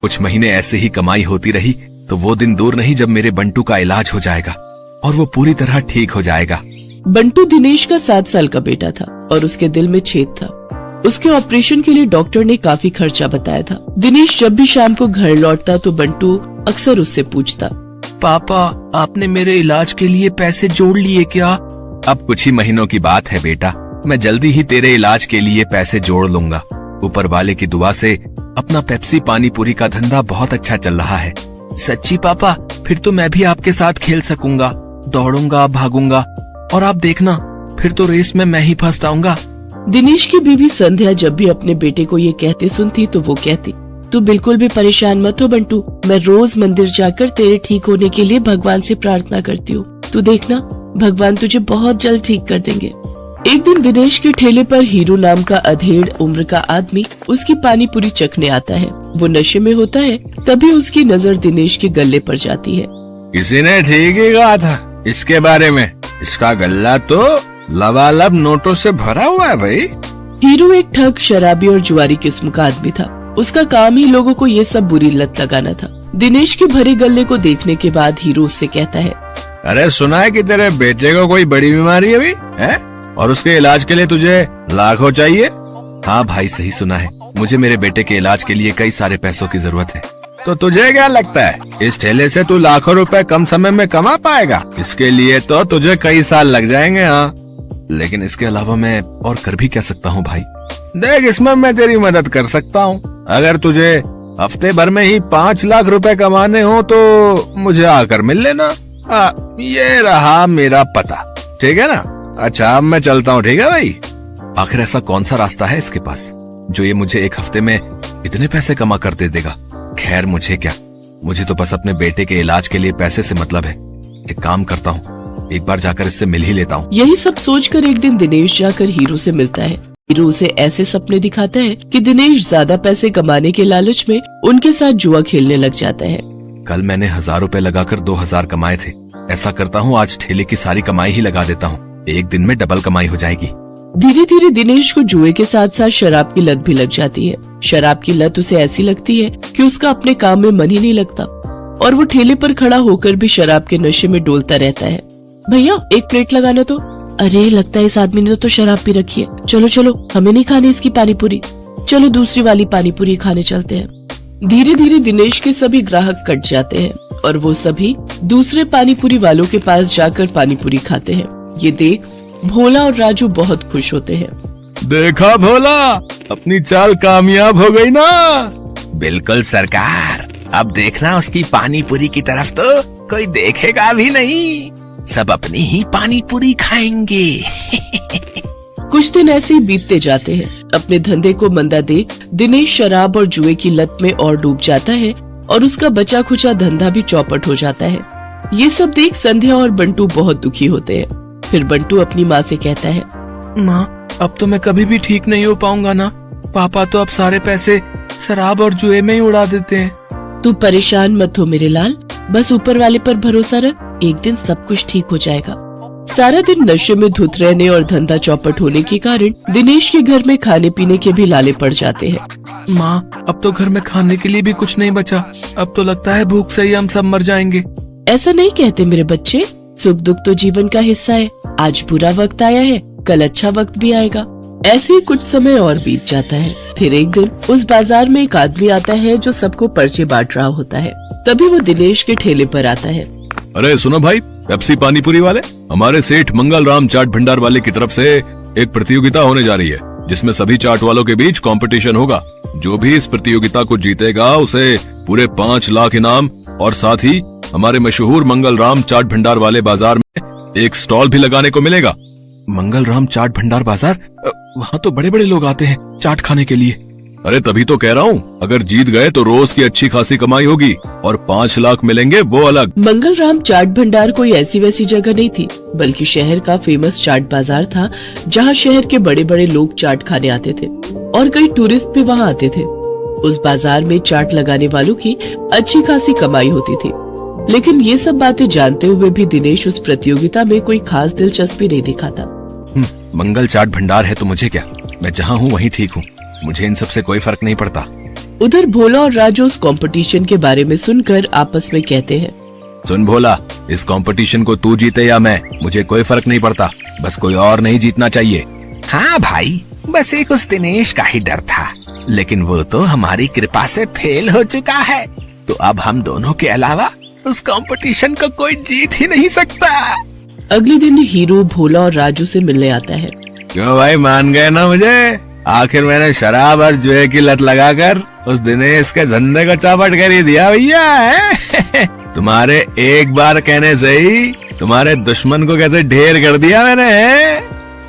कुछ महीने ऐसे ही कमाई होती रही तो वो दिन दूर नहीं जब मेरे बंटू का इलाज हो जाएगा और वो पूरी तरह ठीक हो जाएगा। बंटू दिनेश का 7 साल का बेटा था और उसके दिल में छेद था। उसके ऑपरेशन के लिए डॉक्टर ने काफी खर्चा बताया था। दिनेश जब भी शाम को घर लौटता तो बंटू अक्सर उससे पूछता, पापा आपने मेरे इलाज के लिए पैसे जोड़ लिए क्या? अब कुछ ही महीनों की बात है बेटा, मैं जल्दी ही तेरे इलाज के लिए पैसे जोड़ लूंगा। ऊपर वाले की दुआ से अपना पेप्सी पानी पूरी का धंधा बहुत अच्छा चल रहा है। सच्ची पापा? फिर तो मैं भी आपके साथ खेल सकूंगा, दौड़ूंगा, भागूंगा और आप देखना फिर तो रेस में मैं ही फर्स्ट आऊंगा। दिनेश की बीवी संध्या जब भी अपने बेटे को ये कहते सुनती तो वो कहती, तू बिल्कुल भी परेशान मत हो बंटू, मैं रोज मंदिर जाकर तेरे ठीक होने के लिए भगवान से प्रार्थना करती हूँ। तू देखना भगवान तुझे बहुत जल्द ठीक कर देंगे। एक दिन दिनेश के ठेले पर हीरू नाम का अधेड़ उम्र का आदमी उसकी पानी पूरी चखने आता है। वो नशे में होता है, तभी उसकी नजर दिनेश के गले पर जाती है। किसी ने ठीक ही कहा था इसके बारे में, इसका गल्ला तो लबालब नोटों से भरा हुआ है भाई। हीरू एक ठग, शराबी और जुआरी किस्म का आदमी था। उसका काम ही लोगों को ये सब बुरी लत लगाना था। दिनेश के भरे गले को देखने के बाद हीरू उससे कहता है, अरे सुना है कि तेरे बेटे को कोई बड़ी बीमारी है अभी है और उसके इलाज के लिए तुझे लाखों चाहिए? हाँ भाई सही सुना है, मुझे मेरे बेटे के इलाज के लिए कई सारे पैसों की जरूरत है। तो तुझे क्या लगता है इस ठेले से तू लाखों रुपए कम समय में कमा पाएगा? इसके लिए तो तुझे कई साल लग जाएंगे। हाँ लेकिन इसके अलावा मैं और कर भी क्या सकता हूँ भाई? देख इसमें मैं तेरी मदद कर सकता हूँ। अगर तुझे हफ्ते भर में ही 5 लाख रुपए कमाने हो तो मुझे आकर मिल लेना। ये रहा मेरा पता, ठीक है ना? अच्छा अब मैं चलता हूँ, ठीक है भाई? आखिर ऐसा कौन सा रास्ता है इसके पास जो ये मुझे एक हफ्ते में इतने पैसे कमा कर दे देगा? खैर मुझे क्या, मुझे तो बस अपने बेटे के इलाज के लिए पैसे से मतलब है। एक काम करता हूँ, एक बार जाकर इससे मिल ही लेता हूँ। यही सब सोचकर एक दिन दिनेश जाकर हीरू से मिलता है। हीरू उसे ऐसे सपने दिखाता है कि दिनेश ज्यादा पैसे कमाने के लालच में उनके साथ जुआ खेलने लग जाता है। कल मैंने 1000 रुपए लगाकर 2000 कमाए थे। ऐसा करता हूँ आज ठेले की सारी कमाई ही लगा देता हूँ, एक दिन में डबल कमाई हो जाएगी। धीरे धीरे दिनेश को जुए के साथ साथ शराब की लत भी लग जाती है। शराब की लत उसे ऐसी लगती है कि उसका अपने काम में मन ही नहीं लगता और वो ठेले पर खड़ा होकर भी शराब के नशे में डोलता रहता है। भैया एक प्लेट लगाना तो। अरे लगता है इस आदमी ने तो शराब पी रखी है। चलो चलो हमें नहीं खानी इसकी पानी पूरी, चलो दूसरी वाली पानी पूरी खाने चलते हैं। धीरे धीरे दिनेश के सभी ग्राहक कट जाते हैं और वो सभी दूसरे पानी पूरी वालों के पास जाकर पानी पूरी खाते हैं। ये देख भोला और राजू बहुत खुश होते हैं। देखा भोला, अपनी चाल कामयाब हो गई ना? बिल्कुल सरकार, अब देखना उसकी पानी पूरी की तरफ तो कोई देखेगा भी नहीं, सब अपनी ही पानी पूरी खाएंगे। कुछ दिन ऐसे ही बीतते जाते हैं। अपने धंधे को मंदा देख दिनेश शराब और जुए की लत में और डूब जाता है और उसका बचा खुचा धंधा भी चौपट हो जाता है। ये सब देख संध्या और बंटू बहुत दुखी होते हैं। फिर बंटू अपनी माँ से कहता है, माँ अब तो मैं कभी भी ठीक नहीं हो पाऊंगा ना, पापा तो अब सारे पैसे शराब और जुए में ही उड़ा देते हैं। तू परेशान मत हो मेरे लाल, बस ऊपर वाले पर भरोसा रख, एक दिन सब कुछ ठीक हो जाएगा। सारा दिन नशे में धुत रहने और धंधा चौपट होने के कारण दिनेश के घर में खाने पीने के भी लाले पड़ जाते हैं। माँ अब तो घर में खाने के लिए भी कुछ नहीं बचा, अब तो लगता है भूख से ही हम सब मर जाएंगे। ऐसा नहीं कहते मेरे बच्चे, सुख दुख तो जीवन का हिस्सा है। आज बुरा वक्त आया है, कल अच्छा वक्त भी आएगा। ऐसे ही कुछ समय और बीत जाता है। फिर एक दिन उस बाजार में एक आदमी आता है जो सबको पर्चे बांट रहा होता है। तभी वो दिनेश के ठेले पर आता है। अरे सुनो भाई, पेप्सी पानी पूरी वाले, हमारे सेठ मंगल राम चाट भंडार वाले की तरफ से एक प्रतियोगिता होने जा रही है जिसमें सभी चाट वालों के बीच कंपटीशन होगा। जो भी इस प्रतियोगिता को जीतेगा उसे पूरे 5 लाख इनाम और साथ ही हमारे मशहूर मंगल राम चाट भंडार वाले बाजार में एक स्टॉल भी लगाने को मिलेगा। मंगल राम चाट भंडार बाजार, वहाँ तो बड़े बड़े लोग आते हैं चाट खाने के लिए। अरे तभी तो कह रहा हूँ, अगर जीत गए तो रोज की अच्छी खासी कमाई होगी और 5 लाख मिलेंगे वो अलग। मंगल राम चाट भंडार कोई ऐसी वैसी जगह नहीं थी, बल्कि शहर का फेमस चाट बाजार था जहाँ शहर के बड़े बड़े लोग चाट खाने आते थे और कई टूरिस्ट भी वहाँ आते थे। उस बाजार में चाट लगाने वालों की अच्छी खासी कमाई होती थी, लेकिन ये सब बातें जानते हुए भी दिनेश उस प्रतियोगिता में कोई खास दिलचस्पी नहीं दिखाता। मंगल चाट भंडार है तो मुझे क्या, मैं जहाँ हूँ वहीं ठीक हूँ, मुझे इन सब से कोई फर्क नहीं पड़ता। उधर भोला और राजू उस कंपटीशन के बारे में सुनकर आपस में कहते हैं, सुन भोला, इस कंपटीशन को तू जीते या मैं, मुझे कोई फर्क नहीं पड़ता, बस कोई और नहीं जीतना चाहिए। हाँ भाई, बस एक उस दिनेश का ही डर था, लेकिन वो तो हमारी कृपा से फेल हो चुका है, तो अब हम दोनों के अलावा उस कंपटीशन को कोई जीत ही नहीं सकता। अगले दिन हीरो भोला और राजू से मिलने आता है। क्यों भाई, मान गए ना मुझे? आखिर मैंने शराब और जुए की लत लगाकर उस दिनेश के धंधे को चौपट कर ही दिया भैया। तुम्हारे एक बार कहने से ही तुम्हारे दुश्मन को कैसे ढेर कर दिया मैंने।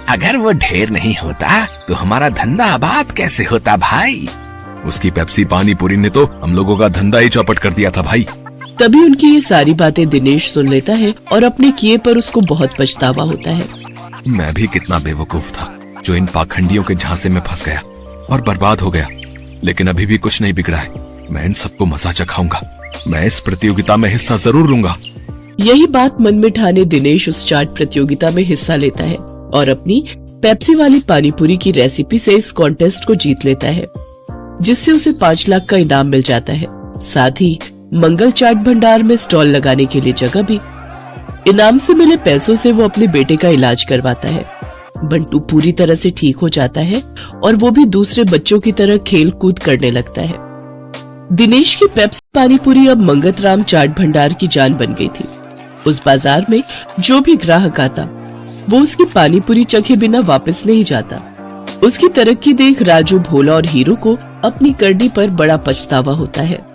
अगर वो ढेर नहीं होता तो हमारा धंधा आबाद कैसे होता भाई? उसकी पेप्सी पानी पूरी ने तो हम लोगों का धंधा ही चौपट कर दिया था भाई। तभी उनकी ये सारी बातें दिनेश सुन लेता है और अपने किए पर उसको बहुत पछतावा होता है। मैं भी कितना बेवकूफ था जो इन पाखंडियों के झांसे में फंस गया और बर्बाद हो गया, लेकिन अभी भी कुछ नहीं बिगड़ा है। मैं इन सबको मजा चखाऊंगा, मैं इस प्रतियोगिता में हिस्सा जरूर लूंगा। यही बात मन में ठाने दिनेश उस चाट प्रतियोगिता में हिस्सा लेता है और अपनी पेप्सी वाली पानीपुरी की रेसिपी से इस कॉन्टेस्ट को जीत लेता है, जिससे उसे 5 लाख का इनाम मिल जाता है। साथ ही मंगल चाट भंडार में स्टॉल लगाने के लिए जगह भी। इनाम से मिले पैसों से वो अपने बेटे का इलाज करवाता है। बंटू पूरी तरह से ठीक हो जाता है और वो भी दूसरे बच्चों की तरह खेल कूद करने लगता है। दिनेश की पेप्सी पानीपुरी अब मंगतराम चाट भंडार की जान बन गई थी। उस बाजार में जो भी ग्राहक आता वो उसकी पानीपुरी चखे बिना वापस नहीं जाता। उसकी तरक्की देख राजू, भोला और हीरो को अपनी करनी पर बड़ा पछतावा होता है।